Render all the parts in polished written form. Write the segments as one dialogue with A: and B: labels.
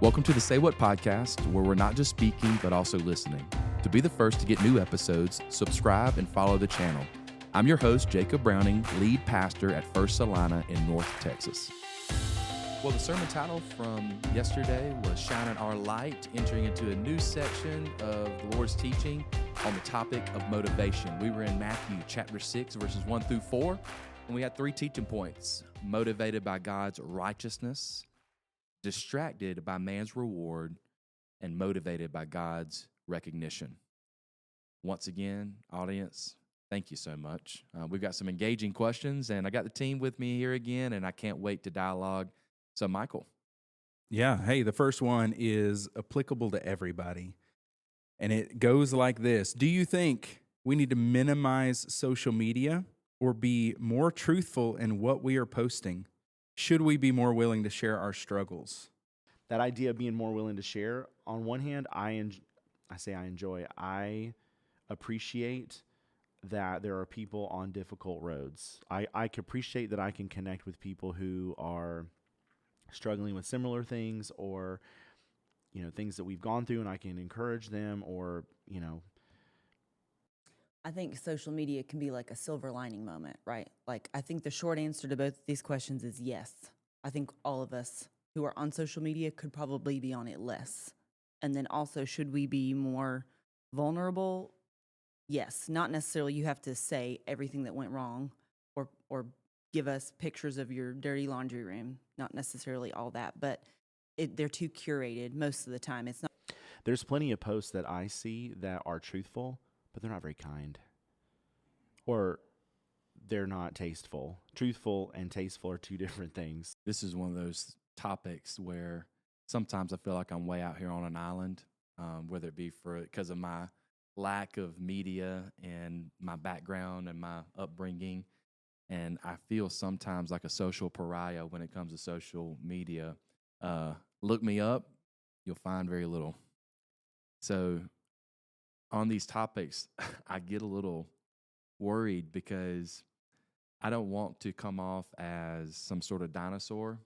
A: Welcome to the Say What podcast, where we're not just speaking, but also listening. To be the first to get new episodes, subscribe and follow the channel. I'm your host, Jacob Browning, lead pastor at First Celina in North Texas. Well, the sermon title from yesterday was Shining Our Light, entering into a new section of the Lord's teaching on the topic of motivation. We were in Matthew chapter 6, verses 1 through 4, and we had 3 teaching points: motivated by God's righteousness, distracted by man's reward, and motivated by God's recognition. Once again, audience, thank you so much. We've got some engaging questions, and I got the team with me here again, and I can't wait to dialogue. So, Michael.
B: Yeah, hey, the first one is applicable to everybody, and it goes like this. Do you think we need to minimize social media or be more truthful in what we are posting? Should we be more willing to share our struggles?
C: That idea of being more willing to share, on one hand, I appreciate that there are people on difficult roads. I can appreciate that I can connect with people who are struggling with similar things, or, things that we've gone through, and I can encourage them, or,
D: I think social media can be like a silver lining moment, right? Like, I think the short answer to both of these questions is yes. I think all of us who are on social media could probably be on it less. And then also, should we be more vulnerable? Yes. Not necessarily you have to say everything that went wrong or give us pictures of your dirty laundry room. Not necessarily all that, but they're too curated most of the time. It's not.
C: There's plenty of posts that I see that are truthful, but they're not very kind, or they're not tasteful. Truthful and tasteful are two different things.
A: This is one of those topics where sometimes I feel like I'm way out here on an island, whether it be because of my lack of media and my background and my upbringing. And I feel sometimes like a social pariah when it comes to social media. Look me up, you'll find very little. So on these topics, I get a little worried because I don't want to come off as some sort of dinosaur.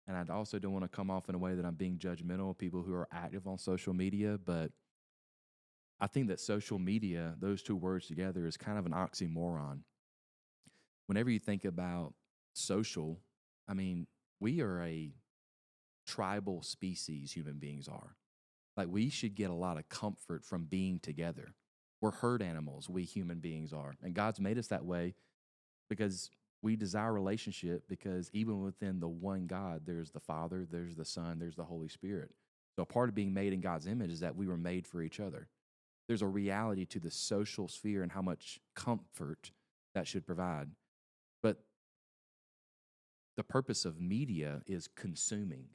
A: And I also don't want to come off in a way that I'm being judgmental of people who are active on social media. But I think that social media, those two words together, is kind of an oxymoron. Whenever you think about social, I mean, we are a tribal species, human beings are. Like, we should get a lot of comfort from being together. We're herd animals, we human beings are. And God's made us that way because we desire relationship, because even within the one God, there's the Father, there's the Son, there's the Holy Spirit. So a part of being made in God's image is that we were made for each other. There's a reality to the social sphere and how much comfort that should provide. But the purpose of media is consuming.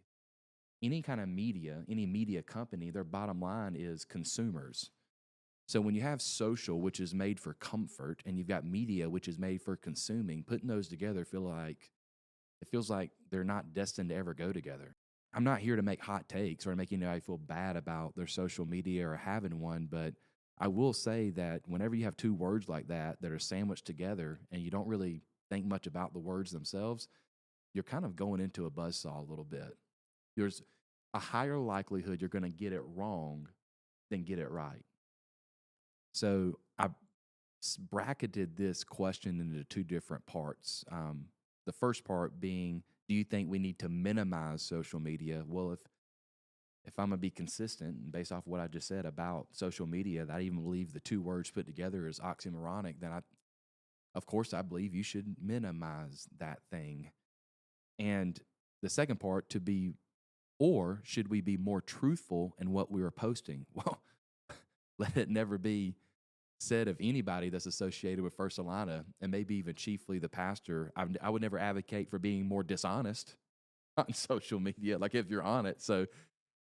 A: Any kind of media, any media company, their bottom line is consumers. So when you have social, which is made for comfort, and you've got media, which is made for consuming, putting those together feels like they're not destined to ever go together. I'm not here to make hot takes or to make anybody feel bad about their social media or having one, but I will say that whenever you have two words like that are sandwiched together and you don't really think much about the words themselves, you're kind of going into a buzzsaw a little bit. There's a higher likelihood you're going to get it wrong than get it right. So I bracketed this question into 2 different parts. The first part being, do you think we need to minimize social media? Well, if I'm going to be consistent and based off what I just said about social media, that I even believe the 2 words put together is oxymoronic, then of course I believe you should minimize that thing. And the second part or should we be more truthful in what we are posting? Well, let it never be said of anybody that's associated with First Celina, and maybe even chiefly the pastor. I would never advocate for being more dishonest on social media, like if you're on it. So,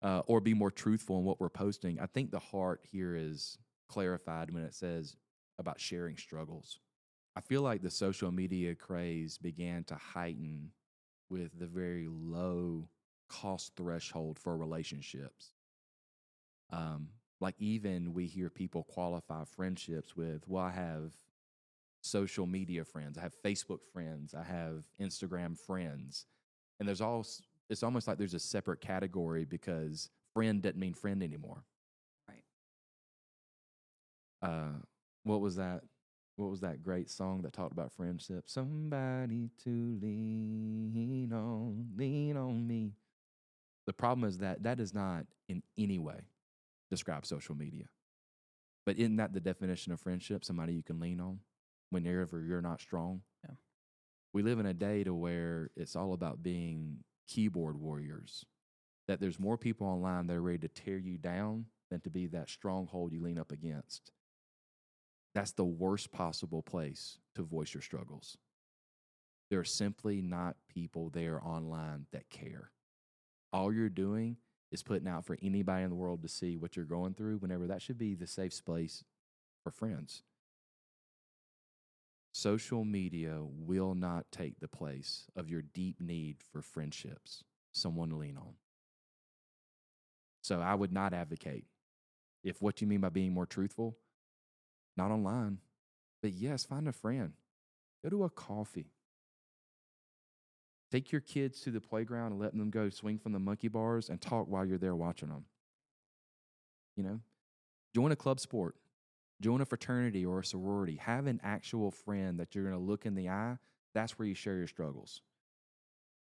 A: or be more truthful in what we're posting. I think the heart here is clarified when it says about sharing struggles. I feel like the social media craze began to heighten with the very low cost threshold for relationships. Like, even we hear people qualify friendships with, well, I have social media friends, I have Facebook friends, I have Instagram friends. And there's all it's almost like there's a separate category because friend doesn't mean friend anymore.
D: Right.
A: What was that? What was that great song that talked about friendship? Somebody to lean on me. The problem is that that does not in any way describe social media. But isn't that the definition of friendship? Somebody you can lean on whenever you're not strong.
E: Yeah.
A: We live in a day to where it's all about being keyboard warriors. That there's more people online that are ready to tear you down than to be that stronghold you lean up against. That's the worst possible place to voice your struggles. There are simply not people there online that care. All you're doing is putting out for anybody in the world to see what you're going through whenever that should be the safe space for friends. Social media will not take the place of your deep need for friendships, someone to lean on. So I would not advocate, if what you mean by being more truthful, not online, but yes, find a friend. Go to a coffee. Take your kids to the playground and let them go swing from the monkey bars and talk while you're there watching them. You know, join a club sport, join a fraternity or a sorority. Have an actual friend that you're going to look in the eye. That's where you share your struggles,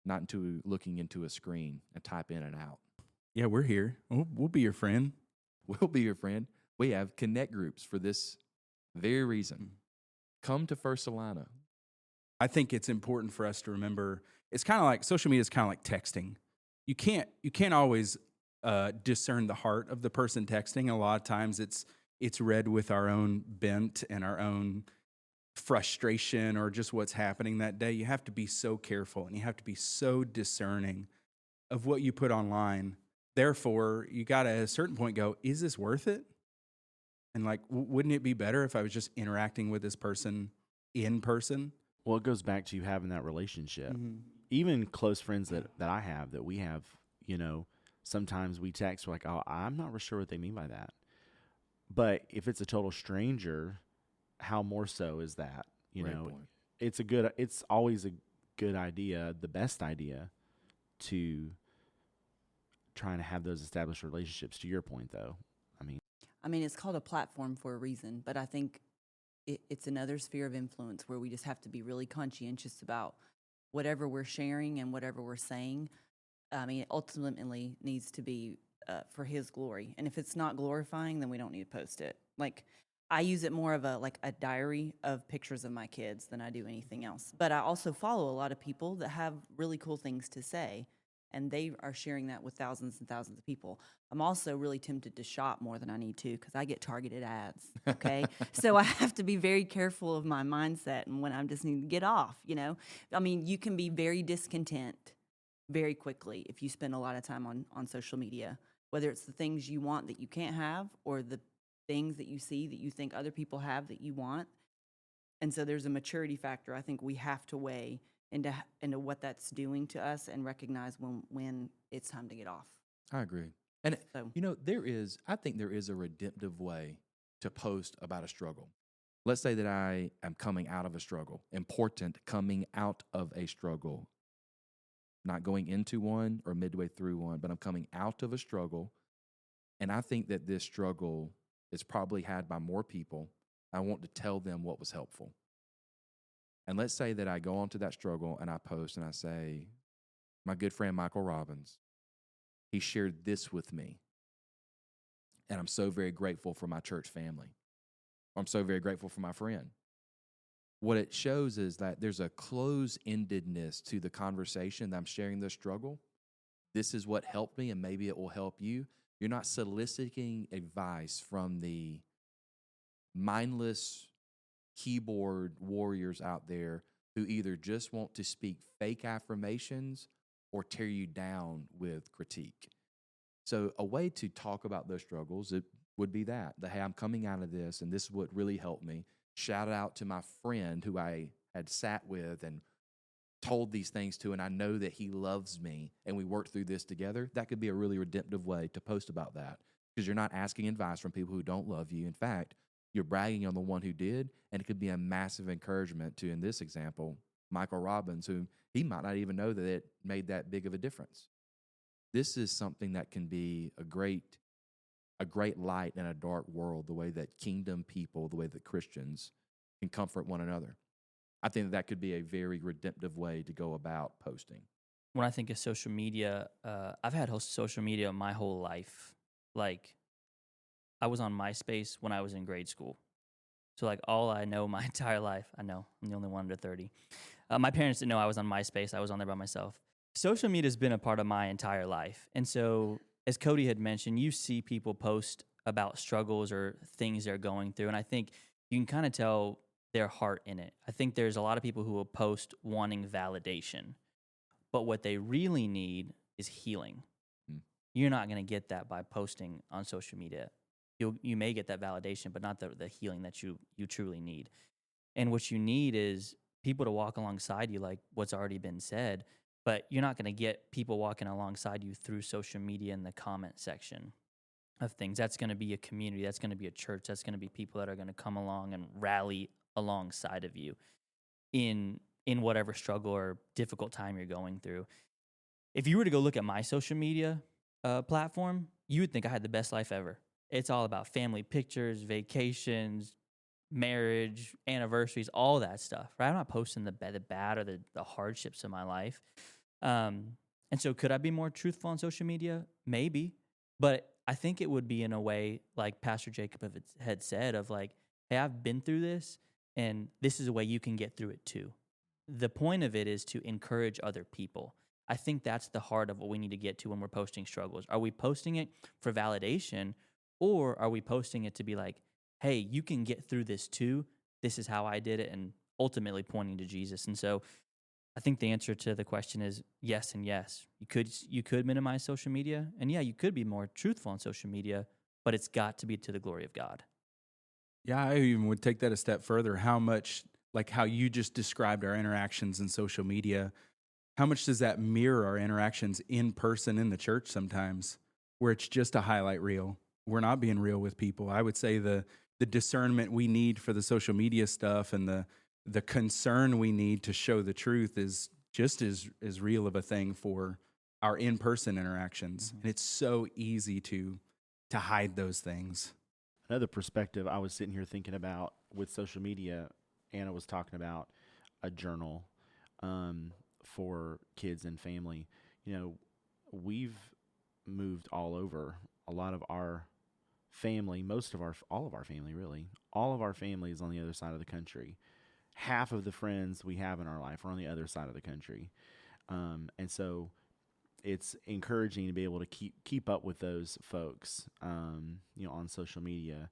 A: not into looking into a screen and type in and out.
B: Yeah, we're here. We'll be your friend.
A: We'll be your friend. We have connect groups for this very reason. Come to First Celina.
B: I think it's important for us to remember. It's kind of like social media is kind of like texting. You can't always discern the heart of the person texting. A lot of times it's read with our own bent and our own frustration or just what's happening that day. You have to be so careful and you have to be so discerning of what you put online. Therefore, you got to at a certain point go, is this worth it? And like, wouldn't it be better if I was just interacting with this person in person?
C: Well, it goes back to you having that relationship. Even close friends that I have, that we have, you know, sometimes we text, we're like, oh, I'm not real sure what they mean by that. But if it's a total stranger, how more so is that? You
A: Great
C: know,
A: point.
C: it's always a good idea, the best idea, to trying to have those established relationships. To your point, though,
D: I mean, it's called a platform for a reason, but I think it's another sphere of influence where we just have to be really conscientious about whatever we're sharing and whatever we're saying. I mean, it ultimately needs to be for His glory. And if it's not glorifying, then we don't need to post it. Like, I use it more of a diary of pictures of my kids than I do anything else. But I also follow a lot of people that have really cool things to say, and they are sharing that with thousands and thousands of people. I'm also really tempted to shop more than I need to because I get targeted ads, okay? So I have to be very careful of my mindset and when I just need to get off, you know? I mean, you can be very discontent very quickly if you spend a lot of time on social media, whether it's the things you want that you can't have or the things that you see that you think other people have that you want. And so there's a maturity factor I think we have to weigh into what that's doing to us and recognize when it's time to get off.
A: I agree. And,
D: So-
A: you know, I think there is a redemptive way to post about a struggle. Let's say that I am coming out of a struggle, important coming out of a struggle, not going into one or midway through one, but I'm coming out of a struggle. And I think that this struggle is probably had by more people. I want to tell them what was helpful. And let's say that I go onto that struggle and I post and I say, my good friend Michael Robbins, he shared this with me. And I'm so very grateful for my church family. I'm so very grateful for my friend. What it shows is that there's a close-endedness to the conversation that I'm sharing this struggle. This is what helped me, and maybe it will help you. You're not soliciting advice from the mindless keyboard warriors out there who either just want to speak fake affirmations or tear you down with critique. So a way to talk about those struggles, it would be that hey, I'm coming out of this and this is what really helped me. Shout out to my friend who I had sat with and told these things to, and I know that he loves me and we worked through this together. That could be a really redemptive way to post about that because you're not asking advice from people who don't love you. In fact, you're bragging on the one who did, and it could be a massive encouragement to, in this example, Michael Robbins, who he might not even know that it made that big of a difference. This is something that can be a great light in a dark world, the way that kingdom people, the way that Christians can comfort one another. I think that could be a very redemptive way to go about posting.
E: When I think of social media, I've had social media my whole life. Like, I was on MySpace when I was in grade school. So, like, all I know my entire life, I know, I'm the only one under 30. My parents didn't know I was on MySpace. I was on there by myself. Social media has been a part of my entire life. And so, as Cody had mentioned, you see people post about struggles or things they're going through. And I think you can kind of tell their heart in it. I think there's a lot of people who will post wanting validation. But what they really need is healing. You're not going to get that by posting on social media. You may get that validation, but not the healing that you truly need. And what you need is people to walk alongside you, like what's already been said. But you're not going to get people walking alongside you through social media in the comment section of things. That's going to be a community. That's going to be a church. That's going to be people that are going to come along and rally alongside of you in whatever struggle or difficult time you're going through. If you were to go look at my social media platform, you would think I had the best life ever. It's all about family pictures, vacations, marriage, anniversaries, all that stuff, right? I'm not posting the bad or the hardships of my life. And so could I be more truthful on social media? Maybe. But I think it would be in a way like Pastor Jacob had said of like, hey, I've been through this, and this is a way you can get through it too. The point of it is to encourage other people. I think that's the heart of what we need to get to when we're posting struggles. Are we posting it for validation, or are we posting it to be like, hey, you can get through this too. This is how I did it, and ultimately pointing to Jesus. And so I think the answer to the question is yes and yes. You could minimize social media, and yeah, you could be more truthful on social media, but it's got to be to the glory of God.
B: Yeah, I even would take that a step further. How much, like how you just described our interactions in social media, how much does that mirror our interactions in person in the church sometimes, where it's just a highlight reel? We're not being real with people. I would say the discernment we need for the social media stuff and the concern we need to show the truth is just as real of a thing for our in-person interactions. Mm-hmm. And it's so easy to hide those things.
C: Another perspective I was sitting here thinking about with social media, Anna was talking about a journal for kids and family. You know, we've moved all over. A lot of our family, all of our family really, all of our family is on the other side of the country. Half of the friends we have in our life are on the other side of the country. And so it's encouraging to be able to keep up with those folks, on social media.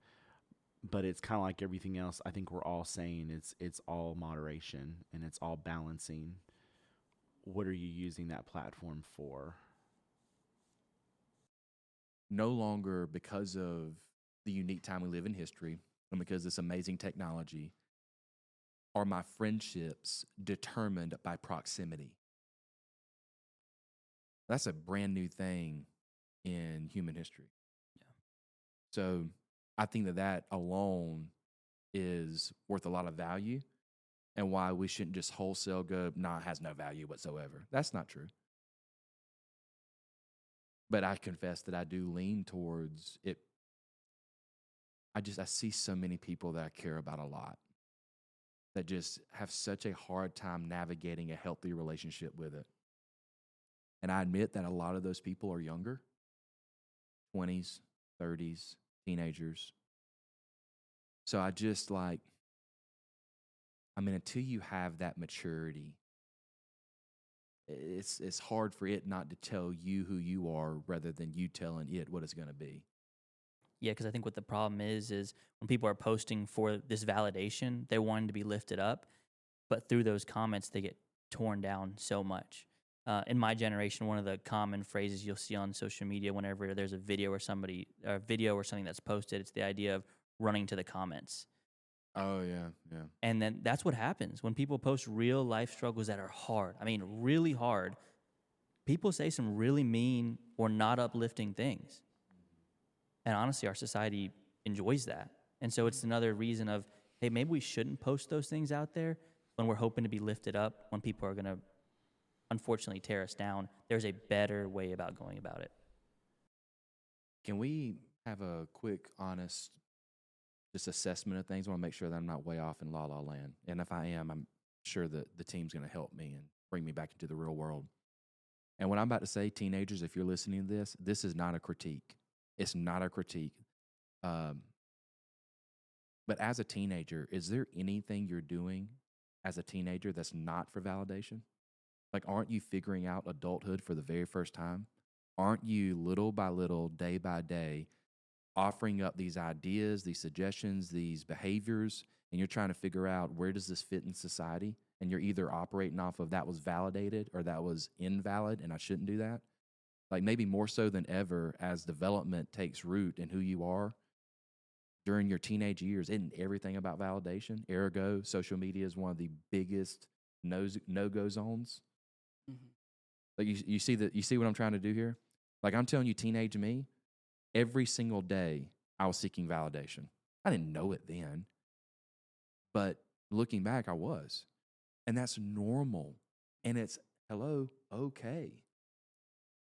C: But it's kind of like everything else. I think we're all saying it's all moderation and it's all balancing. What are you using that platform for?
A: No longer, because of the unique time we live in history and because this amazing technology, are my friendships determined by proximity. That's a brand new thing in human history. Yeah. So I think that alone is worth a lot of value, and why we shouldn't just wholesale go, it has no value whatsoever. That's not true. But I confess that I do lean towards it. I see so many people that I care about a lot that just have such a hard time navigating a healthy relationship with it. And I admit that a lot of those people are younger, 20s, 30s, teenagers. So I just until you have that maturity, it's hard for it not to tell you who you are rather than you telling it what it's going to be.
E: Yeah, because I think what the problem is when people are posting for this validation, they're wanting to be lifted up, but through those comments, they get torn down so much. In my generation, one of the common phrases you'll see on social media whenever there's a video or something that's posted, it's the idea of running to the comments.
A: Oh, yeah, yeah.
E: And then that's what happens when people post real life struggles that are hard. I mean, really hard. People say some really mean or not uplifting things. And honestly, our society enjoys that. And so it's another reason of, hey, maybe we shouldn't post those things out there. when we're hoping to be lifted up, when people are going to unfortunately tear us down, there's a better way about going about it.
A: Can we have a quick, honest, just assessment of things? I want to make sure that I'm not way off in la la land. And if I am, I'm sure that the team's going to help me and bring me back into the real world. And what I'm about to say, teenagers, if you're listening to this is not a critique. It's not a critique. But as a teenager, is there anything you're doing as a teenager that's not for validation? Like, aren't you figuring out adulthood for the very first time? Aren't you little by little, day by day, offering up these ideas, these suggestions, these behaviors, and you're trying to figure out where does this fit in society? And you're either operating off of that was validated or that was invalid, and I shouldn't do that. Like, maybe more so than ever, as development takes root in who you are during your teenage years, isn't everything about validation? Ergo, social media is one of the biggest no-go zones.
D: Mm-hmm.
A: Like, you see what I'm trying to do here? Like, I'm telling you, teenage me, every single day I was seeking validation. I didn't know it then, but looking back, I was. And that's normal. And it's, hello, okay.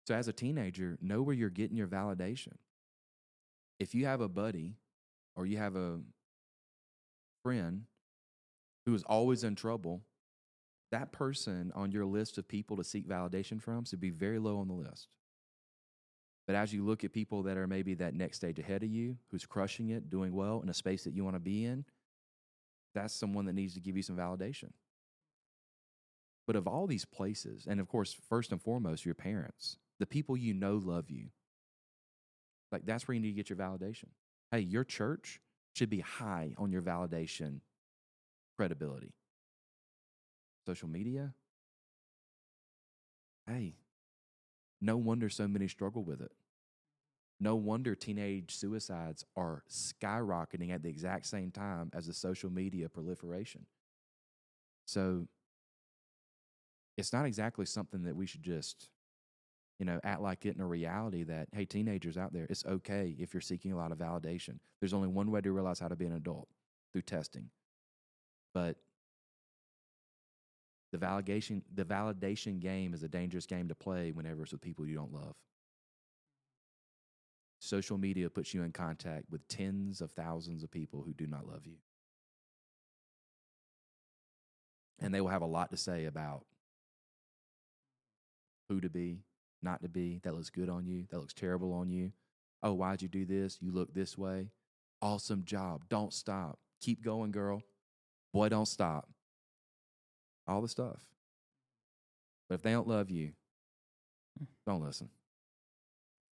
A: So as a teenager, know where you're getting your validation. If you have a buddy or you have a friend who is always in trouble, that person on your list of people to seek validation from should be very low on the list. But as you look at people that are maybe that next stage ahead of you, who's crushing it, doing well in a space that you want to be in, that's someone that needs to give you some validation. But of all these places, and of course, first and foremost, your parents, the people you know love you, like, that's where you need to get your validation. Hey, your church should be high on your validation credibility. Social media, hey, no wonder so many struggle with it. No wonder teenage suicides are skyrocketing at the exact same time as the social media proliferation. So it's not exactly something that we should just, act like it in a reality that, hey, teenagers out there, it's okay if you're seeking a lot of validation. There's only one way to realize how to be an adult, through testing. But the validation game is a dangerous game to play whenever it's with people you don't love. Social media puts you in contact with tens of thousands of people who do not love you. And they will have a lot to say about who to be, not to be. That looks good on you. That looks terrible on you. Oh, why'd you do this? You look this way. Awesome job. Don't stop. Keep going, girl. Boy, don't stop. All the stuff. But if they don't love you, don't listen.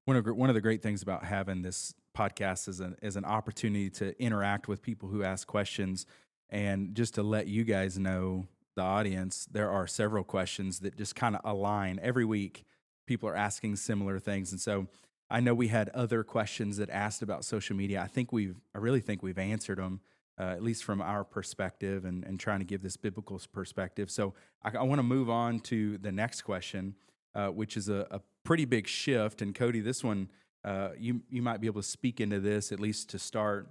B: One of the great things about having this podcast is an opportunity to interact with people who ask questions. And just to let you guys know, the audience, there are several questions that just kind of align. Every week, people are asking similar things. And so I know we had other questions that asked about social media. I really think we've answered them, at least from our perspective and trying to give this biblical perspective. So I want to move on to the next question, which is a pretty big shift. And Cody, this one, you might be able to speak into this, at least to start.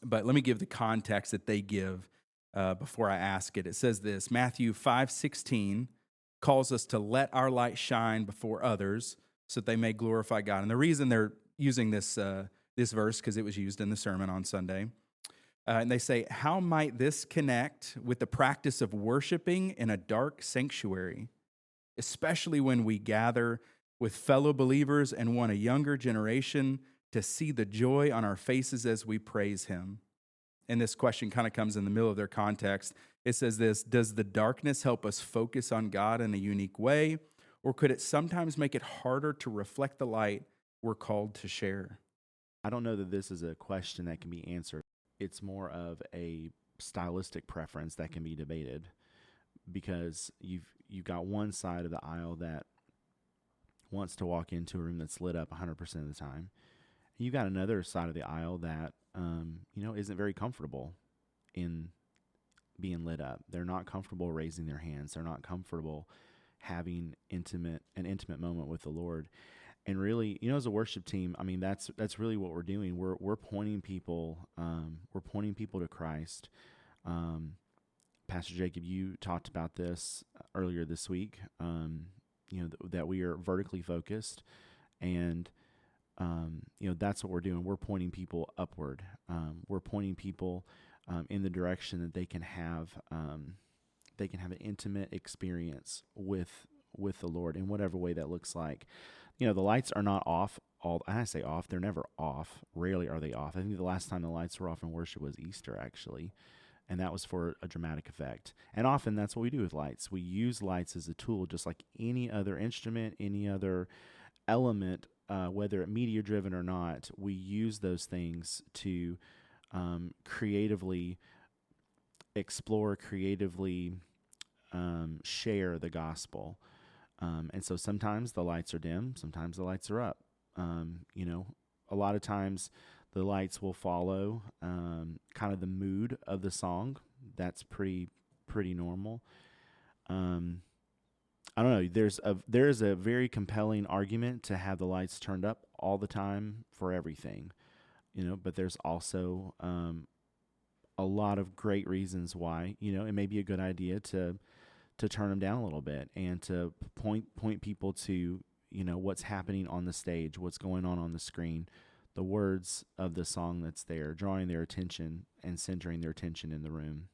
B: But let me give the context that they give before I ask it. It says this: Matthew 5:16 calls us to let our light shine before others so that they may glorify God. And the reason they're using this verse, because it was used in the sermon on Sunday, and they say, how might this connect with the practice of worshiping in a dark sanctuary, especially when we gather with fellow believers and want a younger generation to see the joy on our faces as we praise Him? And this question kind of comes in the middle of their context. It says this: does the darkness help us focus on God in a unique way, or could it sometimes make it harder to reflect the light we're called to share?
C: I don't know that this is a question that can be answered. It's more of a stylistic preference that can be debated, because you've got one side of the aisle that wants to walk into a room that's lit up 100% of the time. You've got another side of the aisle that isn't very comfortable in being lit up. They're not comfortable raising their hands. They're not comfortable having an intimate moment with the Lord. And really, as a worship team, I mean, that's really what we're doing. We're pointing people to Christ. Pastor Jacob, you talked about this earlier this week. That we are vertically focused, and that's what we're doing. We're pointing people upward. We're pointing people in the direction that they can have an intimate experience with the Lord in whatever way that looks like. The lights are not off. I say off, they're never off. Rarely are they off. I think the last time the lights were off in worship was Easter, actually, and that was for a dramatic effect. And often that's what we do with lights. We use lights as a tool, just like any other instrument, any other element, whether it media-driven or not. We use those things to creatively explore, creatively share the gospel. And so sometimes the lights are dim, sometimes the lights are up. A lot of times the lights will follow kind of the mood of the song. That's pretty normal. I don't know. There is a very compelling argument to have the lights turned up all the time for everything, but there's also a lot of great reasons why, it may be a good idea to turn them down a little bit and to point people to, what's happening on the stage, what's going on the screen, the words of the song that's there, drawing their attention and centering their attention in the room.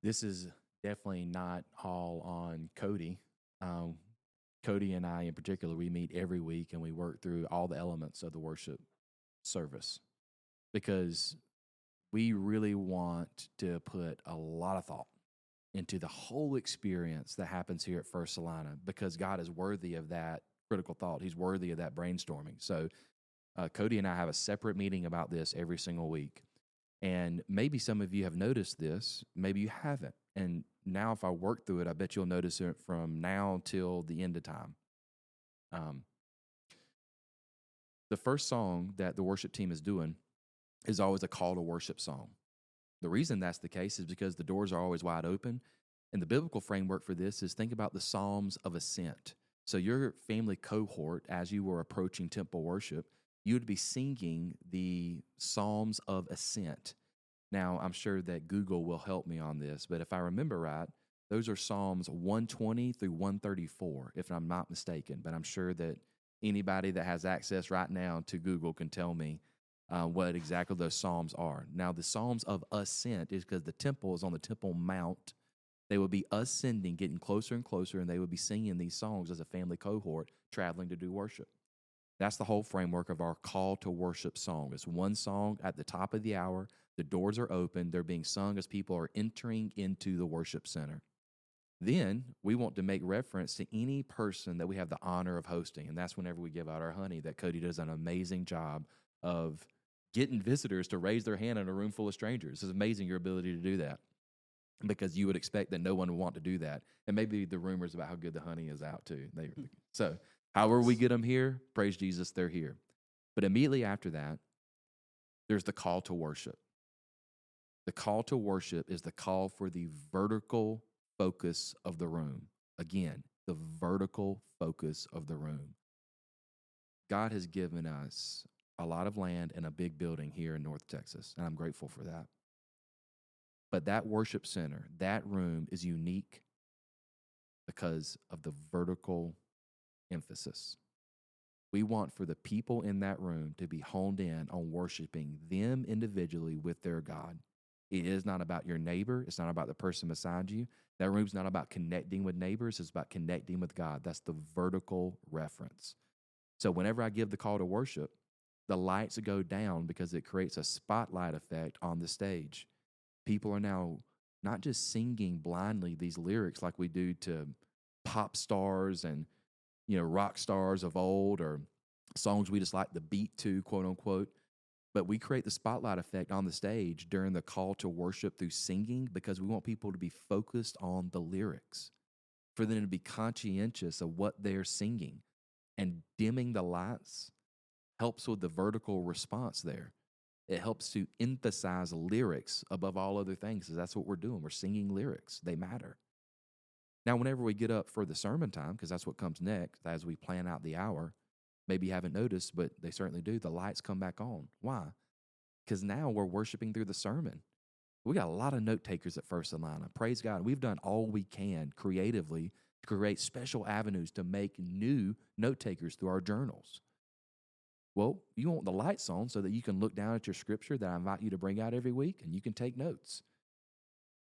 A: This is definitely not all on Cody. Cody and I in particular, we meet every week and we work through all the elements of the worship service because we really want to put a lot of thought into the whole experience that happens here at First Celina, because God is worthy of that critical thought. He's worthy of that brainstorming. So Cody and I have a separate meeting about this every single week. And maybe some of you have noticed this, maybe you haven't. And now if I work through it, I bet you'll notice it from now till the end of time. The first song that the worship team is doing is always a call to worship song. The reason that's the case is because the doors are always wide open. And the biblical framework for this is think about the Psalms of Ascent. So your family cohort, as you were approaching temple worship, you would be singing the Psalms of Ascent. Now, I'm sure that Google will help me on this, but if I remember right, those are Psalms 120 through 134, if I'm not mistaken. But I'm sure that anybody that has access right now to Google can tell me what exactly those Psalms are. Now, the Psalms of Ascent is because the temple is on the Temple Mount. They would be ascending, getting closer and closer, and they would be singing these songs as a family cohort traveling to do worship. That's the whole framework of our call to worship song. It's one song at the top of the hour. The doors are open. They're being sung as people are entering into the worship center. Then we want to make reference to any person that we have the honor of hosting. And that's whenever we give out our honey, that Cody does an amazing job of getting visitors to raise their hand in a room full of strangers. It's amazing your ability to do that, because you would expect that no one would want to do that. And maybe the rumors about how good the honey is out too. So however we get them here, praise Jesus, they're here. But immediately after that, there's the call to worship. The call to worship is the call for the vertical focus of the room. Again, the vertical focus of the room. God has given us a lot of land and a big building here in North Texas, and I'm grateful for that. But that worship center, that room is unique because of the vertical emphasis. We want for the people in that room to be honed in on worshiping them individually with their God. It is not about your neighbor. It's not about the person beside you. That room's not about connecting with neighbors. It's about connecting with God. That's the vertical reference. So whenever I give the call to worship, the lights go down because it creates a spotlight effect on the stage. People are now not just singing blindly these lyrics like we do to pop stars and, rock stars of old, or songs we just like the beat to, quote unquote. But we create the spotlight effect on the stage during the call to worship through singing because we want people to be focused on the lyrics, for them to be conscientious of what they're singing. And dimming the lights helps with the vertical response there. It helps to emphasize lyrics above all other things, because that's what we're doing. We're singing lyrics. They matter. Now, whenever we get up for the sermon time, because that's what comes next as we plan out the hour, maybe you haven't noticed, but they certainly do, the lights come back on. Why? Because now we're worshiping through the sermon. We got a lot of note takers at First Celina. Praise God. We've done all we can creatively to create special avenues to make new note takers through our journals. Well, you want the lights on so that you can look down at your scripture that I invite you to bring out every week and you can take notes.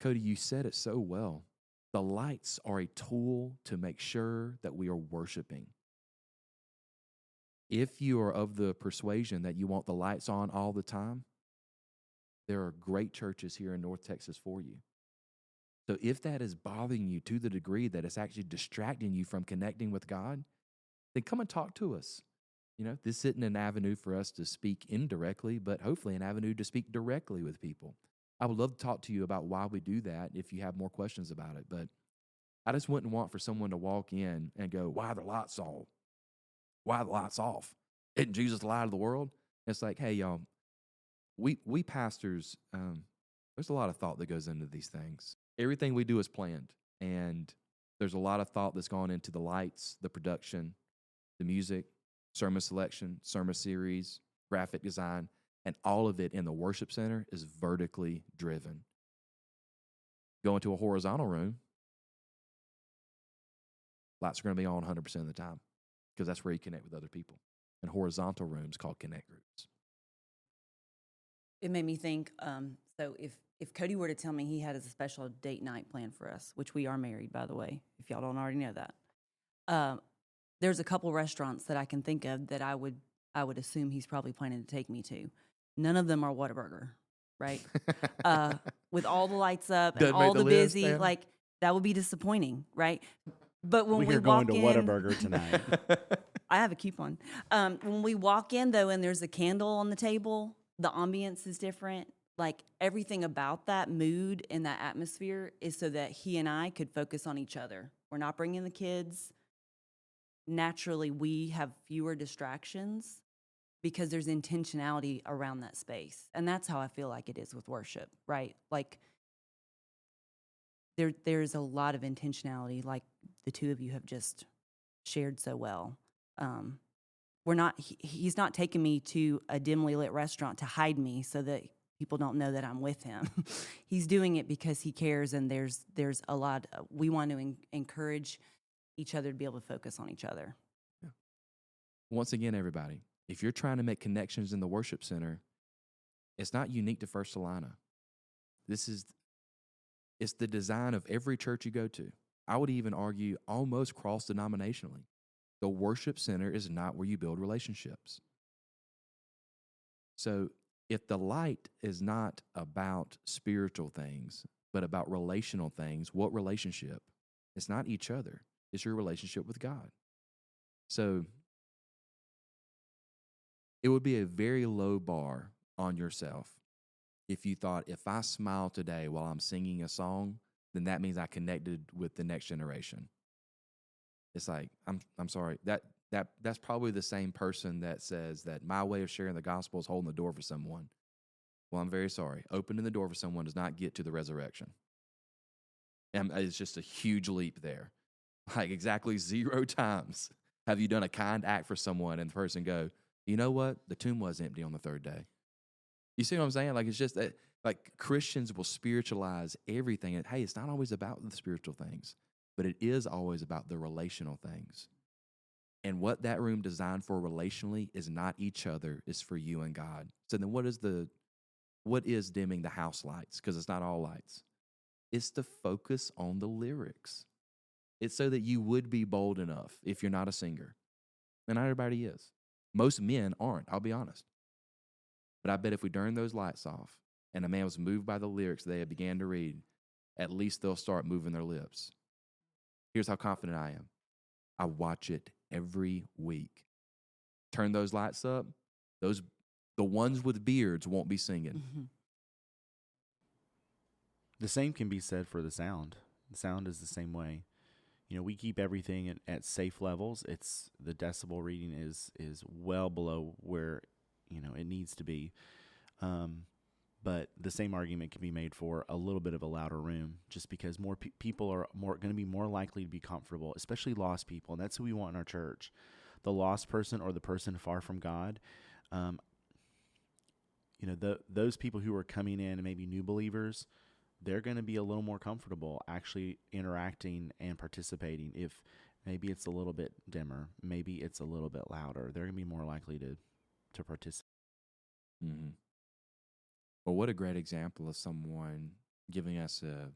A: Cody, you said it so well. The lights are a tool to make sure that we are worshiping. If you are of the persuasion that you want the lights on all the time, there are great churches here in North Texas for you. So if that is bothering you to the degree that it's actually distracting you from connecting with God, then come and talk to us. You know, this isn't an avenue for us to speak indirectly, but hopefully an avenue to speak directly with people. I would love to talk to you about why we do that if you have more questions about it. But I just wouldn't want for someone to walk in and go, why are the lights on? Why are the lights off? Isn't Jesus the light of the world? And it's like, hey, y'all, we pastors, there's a lot of thought that goes into these things. Everything we do is planned. And there's a lot of thought that's gone into the lights, the production, the music, sermon selection, sermon series, graphic design, and all of it in the worship center is vertically driven. Go into a horizontal room, lights are going to be on 100% of the time because that's where you connect with other people. And horizontal rooms called connect groups.
D: It made me think, so if Cody were to tell me he had a special date night planned for us, which we are married, by the way, if y'all don't already know that, there's a couple restaurants that I can think of that I would assume he's probably planning to take me to. None of them are Whataburger, right? With all the lights up and
A: Doesn't make
D: all
A: the
D: the
A: list,
D: busy,
A: man.
D: like that would be disappointing, right? But when we
C: We're going
D: walk
C: to
D: in,
C: Whataburger tonight.
D: I have a coupon. When we walk in though, and there's a candle on the table, the ambience is different. Like everything about that mood and that atmosphere is so that he and I could focus on each other. We're not bringing the kids. Naturally, we have fewer distractions because there's intentionality around that space. And that's how I feel like it is with worship, right? Like there's a lot of intentionality, like the two of you have just shared so well. He's not taking me to a dimly lit restaurant to hide me so that people don't know that I'm with him. He's doing it because he cares, and there's a lot. We want to encourage each other to be able to focus on each other.
A: Yeah. Once again, everybody, if you're trying to make connections in the worship center, it's not unique to First Celina. It's the design of every church you go to. I would even argue almost cross-denominationally. The worship center is not where you build relationships. So if the light is not about spiritual things, but about relational things, what relationship? It's not each other. It's your relationship with God. So it would be a very low bar on yourself if you thought, if I smile today while I'm singing a song, then that means I connected with the next generation. It's like, I'm sorry, that's probably the same person that says that my way of sharing the gospel is holding the door for someone. Well, I'm very sorry. Opening the door for someone does not get to the resurrection. And it's just a huge leap there. Like exactly 0 times have you done a kind act for someone and the person go, you know what? The tomb was empty on the 3rd day. You see what I'm saying? Like it's just that, like Christians will spiritualize everything. And hey, it's not always about the spiritual things, but it is always about the relational things. And what that room designed for relationally is not each other, it's for you and God. So then what is dimming the house lights? Because it's not all lights. It's to focus on the lyrics. It's so that you would be bold enough if you're not a singer. And not everybody is. Most men aren't, I'll be honest. But I bet if we turned those lights off and a man was moved by the lyrics they began to read, at least they'll start moving their lips. Here's how confident I am. I watch it every week. Turn those lights up, the ones with beards won't be singing.
D: Mm-hmm.
C: The same can be said for the sound. The sound is the same way. You know, we keep everything at safe levels. It's the decibel reading is well below where, you know, it needs to be. But the same argument can be made for a little bit of a louder room, just because more people are going to be more likely to be comfortable, especially lost people, and that's who we want in our church. The lost person or the person far from God, those people who are coming in and maybe new believers, they're going to be a little more comfortable actually interacting and participating. If maybe it's a little bit dimmer, maybe it's a little bit louder, they're going to be more likely to participate.
A: Mm-hmm. Well, what a great example of someone giving us a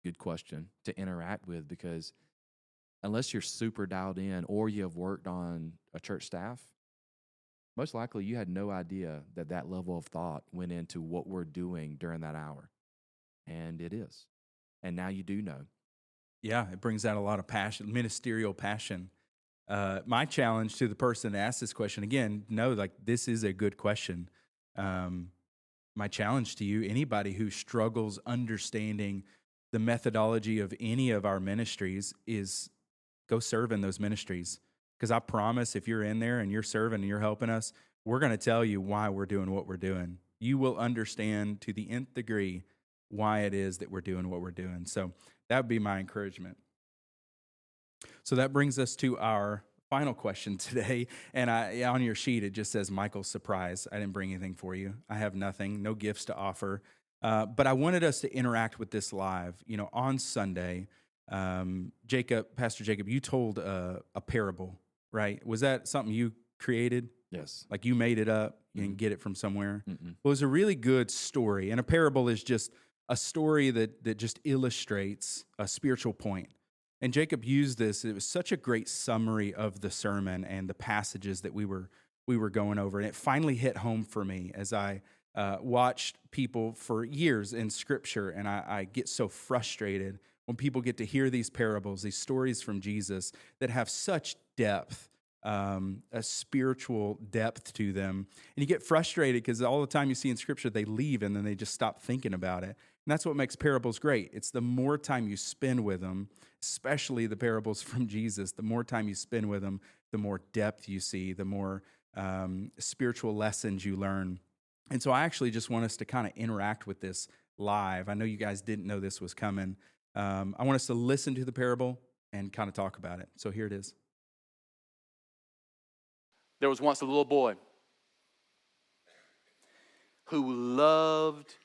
A: good question to interact with, because unless you're super dialed in or you have worked on a church staff, most likely you had no idea that that level of thought went into what we're doing during that hour. And it is. And now you do know.
B: Yeah, it brings out a lot of passion, ministerial passion. My challenge to the person that asked this question, again, this is a good question. My challenge to you, anybody who struggles understanding the methodology of any of our ministries, is go serve in those ministries. Because I promise, if you're in there and you're serving and you're helping us, we're going to tell you why we're doing what we're doing. You will understand to the nth degree why it is that we're doing what we're doing. So that would be my encouragement. So that brings us to our final question today. And on your sheet, it just says Michael's surprise. I didn't bring anything for you. I have nothing, no gifts to offer. But I wanted us to interact with this live. On Sunday, Pastor Jacob, you told a parable, right? Was that something you created?
A: Yes.
B: Like you made it up, you didn't get it from somewhere?
A: Mm-mm.
B: Well, it was a really good story. And a parable is just a story that just illustrates a spiritual point. And Jacob used this. It was such a great summary of the sermon and the passages that we were going over. And it finally hit home for me as I watched people for years in Scripture. And I get so frustrated when people get to hear these parables, these stories from Jesus that have such depth, a spiritual depth to them. And you get frustrated because all the time you see in Scripture, they leave and then they just stop thinking about it. And that's what makes parables great. It's the more time you spend with them, especially the parables from Jesus, the more time you spend with them, the more depth you see, the more spiritual lessons you learn. And so I actually just want us to kind of interact with this live. I know you guys didn't know this was coming. I want us to listen to the parable and kind of talk about it. So here it is.
F: There was once a little boy who loved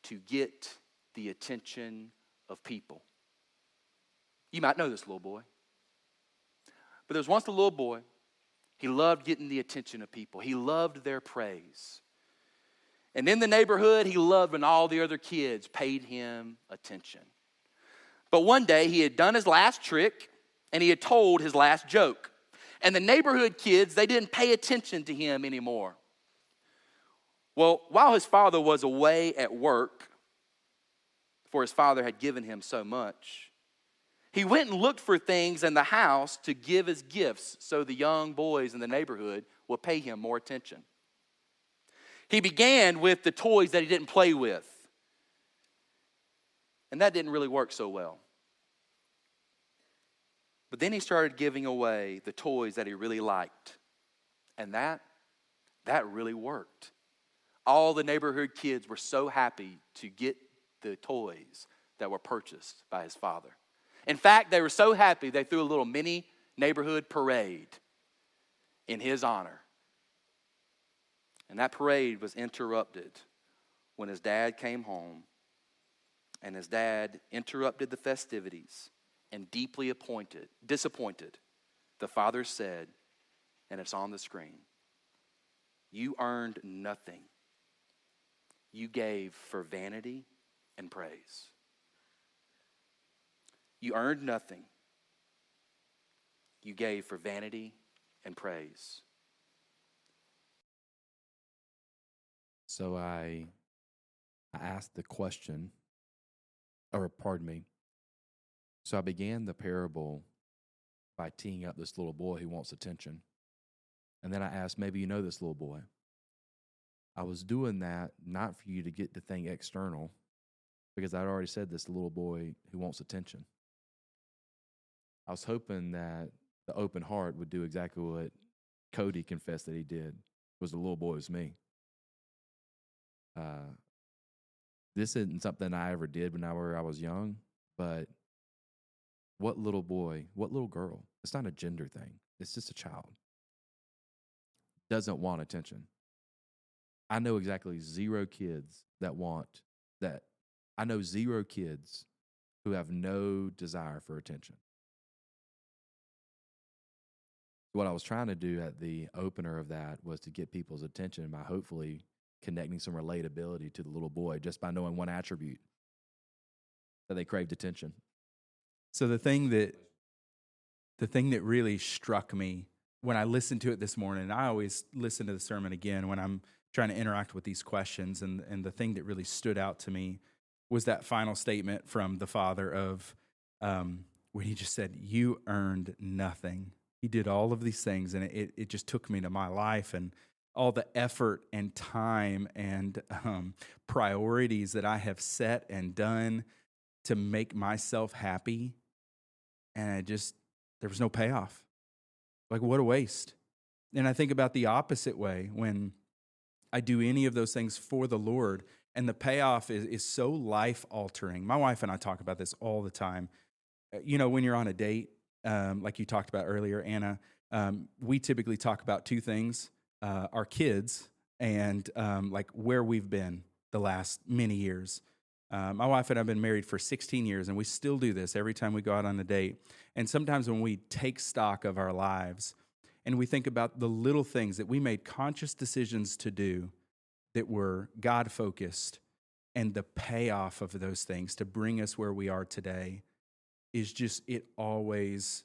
F: to get the attention of people. You might know this little boy. But there was once a little boy. He loved getting the attention of people. He loved their praise. And in the neighborhood, he loved when all the other kids paid him attention. But one day, he had done his last trick, and he had told his last joke. And the neighborhood kids, they didn't pay attention to him anymore. Well, while his father was away at work, for his father had given him so much, he went and looked for things in the house to give as gifts so the young boys in the neighborhood would pay him more attention. He began with the toys that he didn't play with. And that didn't really work so well. But then he started giving away the toys that he really liked. And that really worked. All the neighborhood kids were so happy to get the toys that were purchased by his father. In fact, they were so happy they threw a little mini neighborhood parade in his honor. And that parade was interrupted when his dad came home, and his dad interrupted the festivities, and deeply disappointed, the father said, and it's on the screen, "You earned nothing. You gave for vanity and praise." You earned nothing. You gave for vanity and praise.
A: So I asked the question, or pardon me. So I began the parable by teeing up this little boy who wants attention. And then I asked, maybe you know this little boy. I was doing that not for you to get the thing external, because I'd already said this little boy who wants attention. I was hoping that the open heart would do exactly what Cody confessed that he did, was the little boy was me. This isn't something I ever did when I was young, but what little boy, what little girl, it's not a gender thing. It's just a child. Doesn't want attention. I know exactly 0 kids that want that. I know 0 kids who have no desire for attention. What I was trying to do at the opener of that was to get people's attention by hopefully connecting some relatability to the little boy just by knowing one attribute that they craved attention.
B: So the thing that really struck me when I listened to it this morning, I always listen to the sermon again when I'm trying to interact with these questions, and the thing that really stood out to me was that final statement from the father of when he just said, "You earned nothing." He did all of these things, and it just took me to my life and all the effort and time and priorities that I have set and done to make myself happy, and there was no payoff. Like, what a waste. And I think about the opposite way when I do any of those things for the Lord, and the payoff is so life-altering. My wife and I talk about this all the time. You know, when you're on a date, like you talked about earlier, Anna, we typically talk about 2 things, our kids and like where we've been the last many years. My wife and I have been married for 16 years, and we still do this every time we go out on a date. And sometimes when we take stock of our lives and we think about the little things that we made conscious decisions to do that were God-focused, and the payoff of those things to bring us where we are today is just, it always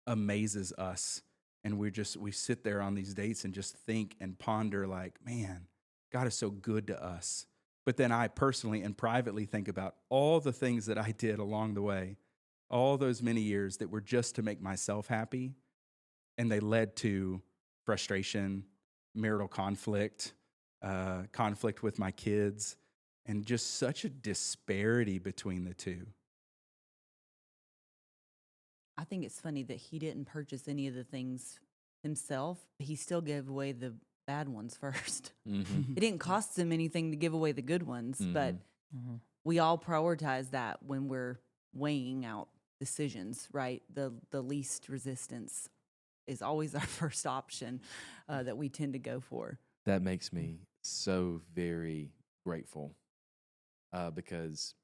B: amazes us. And we sit there on these dates and just think and ponder like, man, God is so good to us. But then I personally and privately think about all the things that I did along the way, all those many years that were just to make myself happy, and they led to frustration, marital conflict, conflict with my kids, and just such a disparity between the two.
D: I think it's funny that he didn't purchase any of the things himself, but he still gave away the bad ones first.
A: Mm-hmm.
D: It didn't cost him anything to give away the good ones, but
E: Mhm.
D: we all prioritize that when we're weighing out decisions, right? The least resistance is always our first option that we tend to go for.
A: That makes me so very grateful because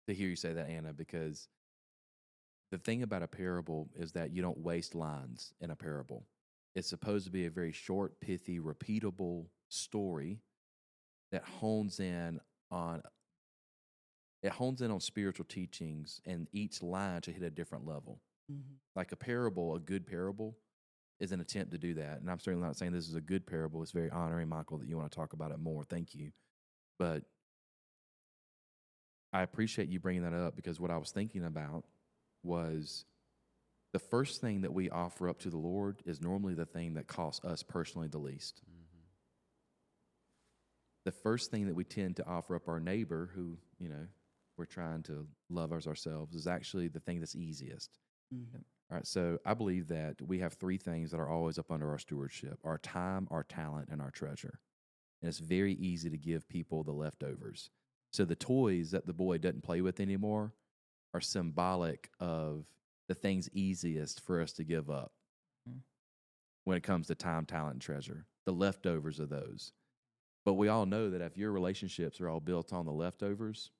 A: to hear you say that, Anna, because the thing about a parable is that you don't waste lines in a parable. It's supposed to be a very short, pithy, repeatable story that hones in on spiritual teachings, and each line should hit a different level.
D: Mm-hmm.
A: Like a parable, a good parable is an attempt to do that. And I'm certainly not saying this is a good parable. It's very honoring, Michael, that you want to talk about it more. Thank you. But I appreciate you bringing that up, because what I was thinking about was the first thing that we offer up to the Lord is normally the thing that costs us personally the least.
C: Mm-hmm.
A: The first thing that we tend to offer up our neighbor, who, you know, we're trying to love as ourselves, is actually the thing that's easiest.
D: Mm-hmm.
A: All right, so I believe that we have 3 things that are always up under our stewardship: our time, our talent, and our treasure. And it's very easy to give people the leftovers. So the toys that the boy doesn't play with anymore are symbolic of the things easiest for us to give up when it comes to time, talent, and treasure, the leftovers of those. But we all know that if your relationships are all built on the leftovers,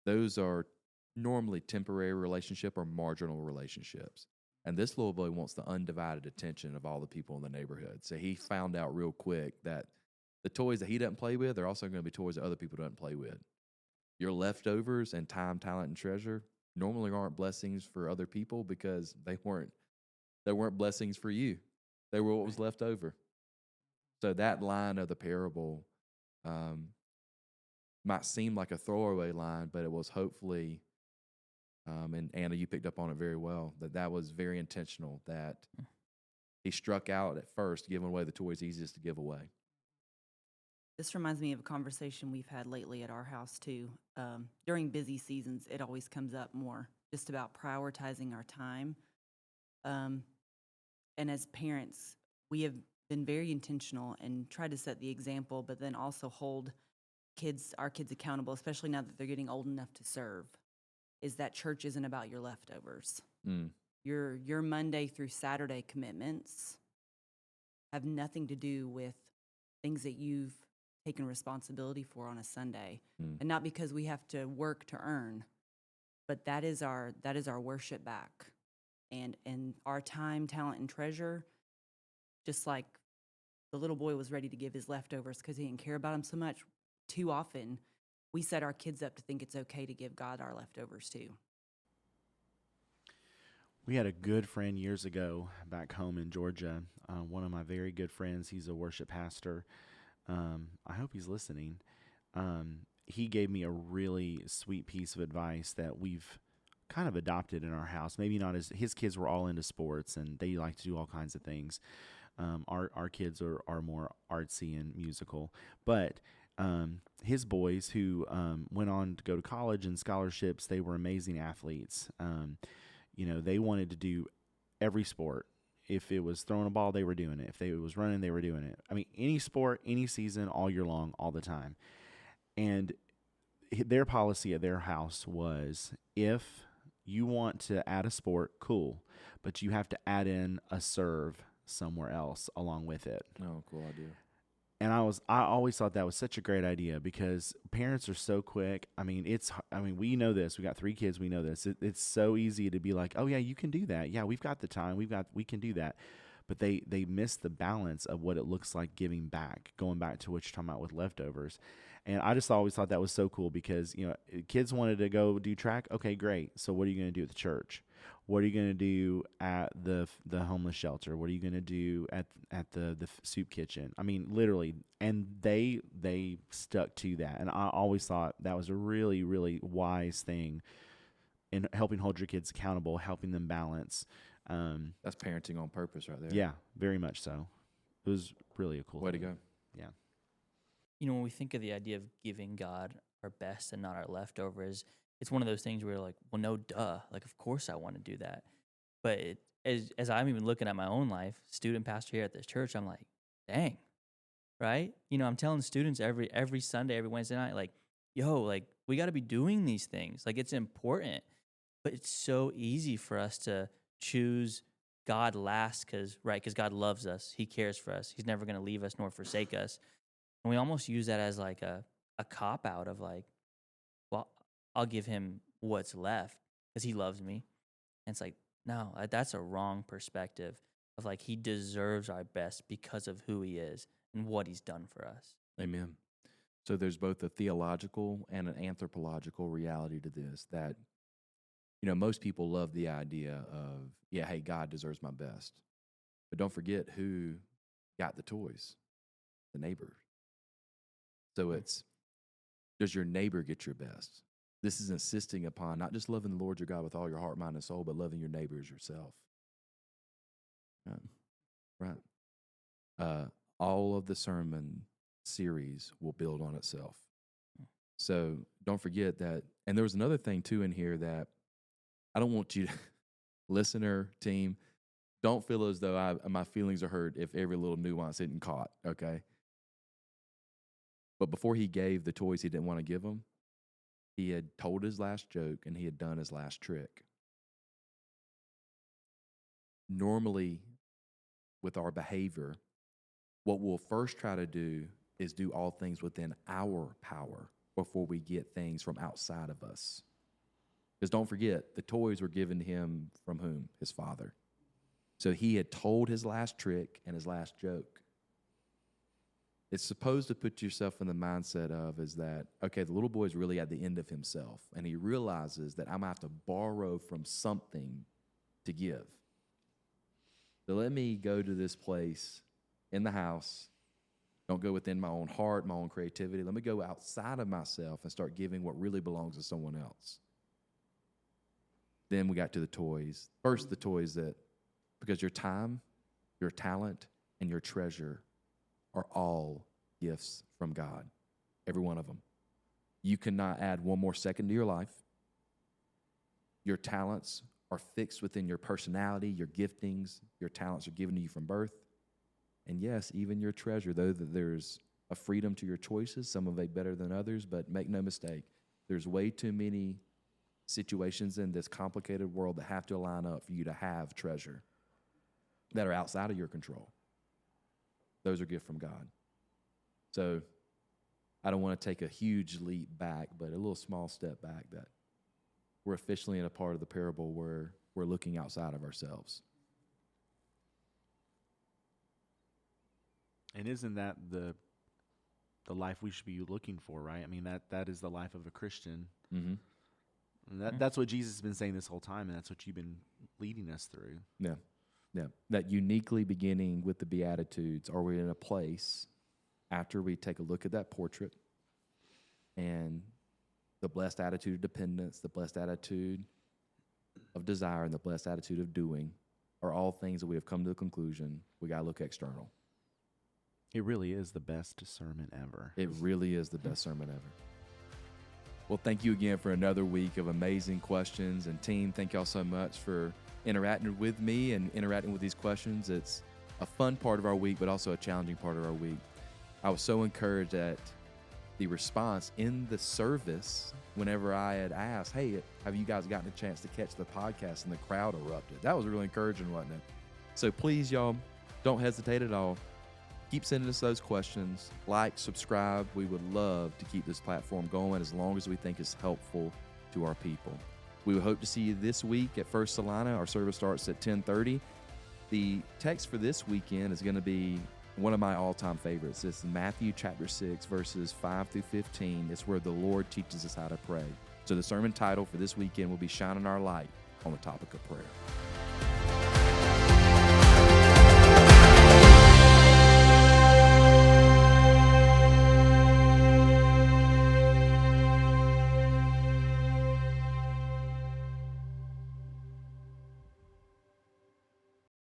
A: those are normally temporary relationship or marginal relationships. And this little boy wants the undivided attention of all the people in the neighborhood. So he found out real quick that the toys that he doesn't play with are also going to be toys that other people don't play with. Your leftovers and time, talent, and treasure normally aren't blessings for other people because they weren't blessings for you. They were what was left over. So that line of the parable might seem like a throwaway line, but it was hopefully, and Anna, you picked up on it very well, that was very intentional, that he struck out at first, giving away the toys easiest to give away.
D: This reminds me of a conversation we've had lately at our house, too. During busy seasons, it always comes up more, just about prioritizing our time. And as parents, we have been very intentional and tried to set the example, but then also hold our kids accountable, especially now that they're getting old enough to serve, is that church isn't about your leftovers. Your Monday through Saturday commitments have nothing to do with things that you've taken responsibility for on a Sunday.
A: Mm.
D: And not because we have to work to earn, but that is our worship back. And our time, talent, and treasure, just like the little boy was ready to give his leftovers because he didn't care about them so much. Too often, we set our kids up to think it's okay to give God our leftovers too.
C: We had a good friend years ago back home in Georgia. One of my very good friends, he's a worship pastor. I hope he's listening. He gave me a really sweet piece of advice that we've kind of adopted in our house. Maybe not as his kids were all into sports and they like to do all kinds of things. Our kids are more artsy and musical, but his boys who went on to go to college and scholarships, they were amazing athletes. They wanted to do every sport. If it was throwing a ball, they were doing it. If it was running, they were doing it. I mean, any sport, any season, all year long, all the time. And their policy at their house was, if you want to add a sport, cool, but you have to add in a serve somewhere else along with it.
A: Oh, cool idea.
C: And I always thought that was such a great idea because parents are so quick. I mean, we know this. We got 3 kids. We know this. It's so easy to be like, oh yeah, you can do that. Yeah, we've got the time. We can do that. But they miss the balance of what it looks like giving back, going back to what you're talking about with leftovers. And I just always thought that was so cool because, kids wanted to go do track. Okay, great. So what are you going to do at the church? What are you going to do at the homeless shelter? What are you going to do at the soup kitchen? I mean, literally. And they stuck to that. And I always thought that was a really, really wise thing in helping hold your kids accountable, helping them balance.
A: That's parenting on purpose right there.
C: Yeah, very much so. It was really a cool
A: Way to
C: thing.
A: go.
C: Yeah.
E: When we think of the idea of giving God our best and not our leftovers, it's one of those things where you're like, well, no, duh. Like, of course I want to do that. But as I'm even looking at my own life, student pastor here at this church, I'm like, dang, right? I'm telling students every Sunday, every Wednesday night, like, yo, like, we got to be doing these things. Like, it's important. But it's so easy for us to choose God last because God loves us. He cares for us. He's never going to leave us nor forsake us. And we almost use that as like a cop-out of like, well, I'll give him what's left because he loves me. And it's like, no, that's a wrong perspective of like he deserves our best because of who he is and what he's done for us.
A: Amen. So there's both a theological and an anthropological reality to this that, most people love the idea of, yeah, hey, God deserves my best. But don't forget who got the toys, the neighbor. So it's, does your neighbor get your best? This is insisting upon not just loving the Lord your God with all your heart, mind, and soul, but loving your neighbor as yourself. Right. All of the sermon series will build on itself. So don't forget that. And there was another thing, too, in here that I don't want you to, listener, team, don't feel as though my feelings are hurt if every little nuance isn't caught, okay? But before he gave the toys he didn't want to give them, he had told his last joke and he had done his last trick. Normally, with our behavior, what we'll first try to do is do all things within our power before we get things from outside of us. Because don't forget, the toys were given to him from whom? His father. So he had told his last trick and his last joke. It's supposed to put yourself in the mindset of is that, okay, the little boy is really at the end of himself, and he realizes that I'm going to have to borrow from something to give. So let me go to this place in the house. Don't go within my own heart, my own creativity. Let me go outside of myself and start giving what really belongs to someone else. Then we got to the toys. First, the toys that, because your time, your talent, and your treasure are all gifts from God, every one of them. You cannot add one more second to your life. Your talents are fixed within your personality, your giftings, your talents are given to you from birth. And yes, even your treasure, though that there's a freedom to your choices, some of it better than others, but make no mistake, there's way too many situations in this complicated world that have to line up for you to have treasure that are outside of your control. Those are gifts from God. So I don't want to take a huge leap back, but a little small step back, that we're officially in a part of the parable where we're looking outside of ourselves.
C: And isn't that the life we should be looking for, right? I mean, that is the life of a Christian.
A: Mm-hmm.
C: And that's what Jesus has been saying this whole time, and that's what you've been leading us through.
A: Yeah. Yeah. That uniquely beginning with the Beatitudes, are we in a place after we take a look at that portrait and the blessed attitude of dependence, the blessed attitude of desire, and the blessed attitude of doing are all things that we have come to the conclusion we got to look external.
C: It really is the best sermon ever.
A: It really is the best sermon ever. Well, thank you again for another week of amazing questions. And team, thank y'all so much for interacting with me and interacting with these questions. It's a fun part of our week, but also a challenging part of our week. I was so encouraged at the response in the service whenever I had asked, hey, have you guys gotten a chance to catch the podcast? And the crowd erupted. That was really encouraging, wasn't it? So please, y'all, don't hesitate at all. Keep sending us those questions. Like, subscribe. We would love to keep this platform going as long as we think it's helpful to our people. We would hope to see you this week at First Celina. Our service starts at 10:30. The text for this weekend is going to be one of my all-time favorites. It's Matthew chapter 6, verses 5 through 15. It's where the Lord teaches us how to pray. So the sermon title for this weekend will be Shining Our Light on the topic of prayer.